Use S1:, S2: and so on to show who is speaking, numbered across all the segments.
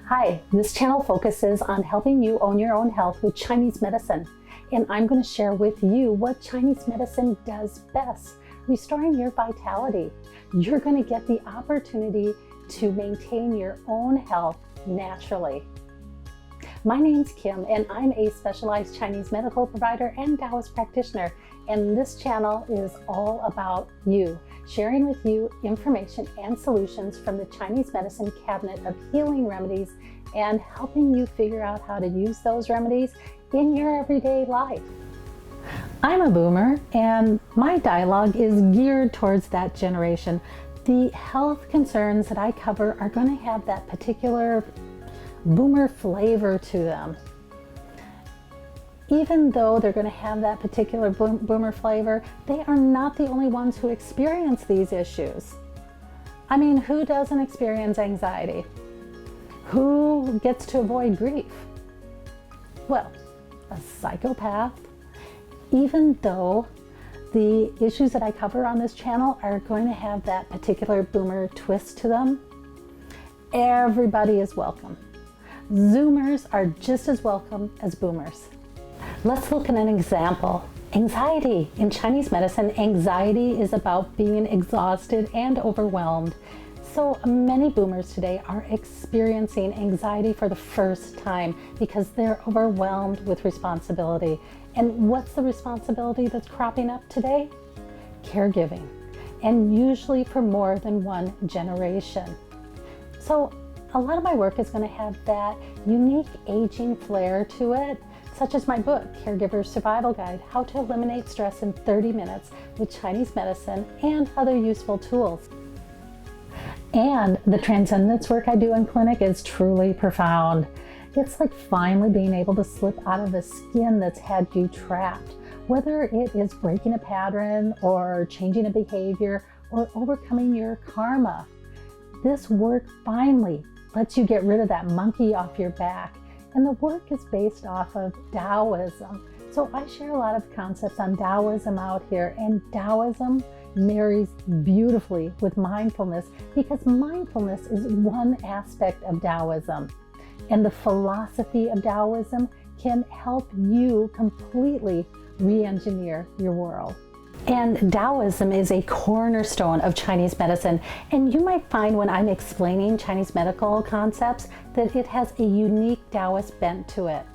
S1: Hi, this channel focuses on helping you own your own health with Chinese medicine. And I'm going to share with you what Chinese medicine does best, restoring your vitality. You're going to get the opportunity to maintain your own health naturally. My name's Kim, and I'm a specialized Chinese medical provider and Taoist practitioner. And this channel is all about you, sharing with you information and solutions from the Chinese medicine cabinet of healing remedies and helping you figure out how to use those remedies in your everyday life. I'm a boomer, and my dialogue is geared towards that generation. The health concerns that I cover are going to have that particular boomer flavor to them. Even though they're going to have that particular boomer flavor, they are not the only ones who experience these issues. I mean, who doesn't experience anxiety? Who gets to avoid grief? Well, a psychopath. Even though the issues that I cover on this channel are going to have that particular boomer twist to them, everybody is welcome. Zoomers are just as welcome as boomers. Let's look at an example. Anxiety. In Chinese medicine, anxiety is about being exhausted and overwhelmed. So many boomers today are experiencing anxiety for the first time because they're overwhelmed with responsibility. And what's the responsibility that's cropping up today? Caregiving, and usually for more than one generation. So a lot of my work is going to have that unique aging flair to it, such as my book, Caregiver Survival Guide, How to Eliminate Stress in 30 Minutes with Chinese Medicine and Other Useful Tools. And the transcendence work I do in clinic is truly profound. It's like finally being able to slip out of a skin that's had you trapped, whether it is breaking a pattern or changing a behavior or overcoming your karma. This work finally lets you get rid of that monkey off your back. And the work is based off of Taoism. So I share a lot of concepts on Taoism out here, and Taoism marries beautifully with mindfulness because mindfulness is one aspect of Taoism. And the philosophy of Taoism can help you completely re-engineer your world. And Taoism is a cornerstone of Chinese medicine. And you might find when I'm explaining Chinese medical concepts that it has a unique Taoist bent to it.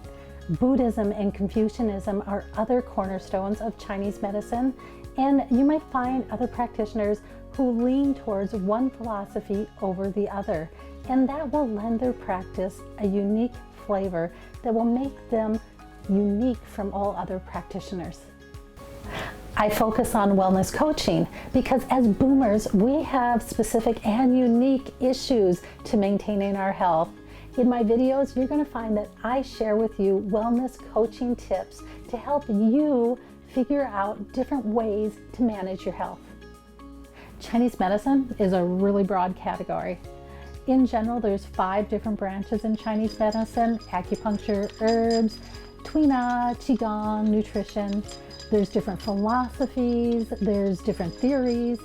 S1: Buddhism and Confucianism are other cornerstones of Chinese medicine. And you might find other practitioners who lean towards one philosophy over the other. And that will lend their practice a unique flavor that will make them unique from all other practitioners. I focus on wellness coaching because as boomers, we have specific and unique issues to maintaining our health. In my videos, you're going to find that I share with you wellness coaching tips to help you figure out different ways to manage your health. Chinese medicine is a really broad category. In general, there's 5 different branches in Chinese medicine: acupuncture, herbs, tuina, qigong, nutrition. There's different philosophies, there's different theories,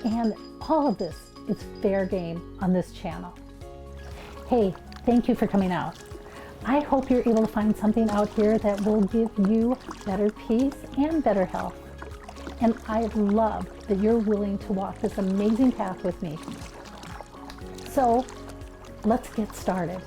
S1: and all of this is fair game on this channel. Hey, thank you for coming out. I hope you're able to find something out here that will give you better peace and better health. And I love that you're willing to walk this amazing path with me. So let's get started.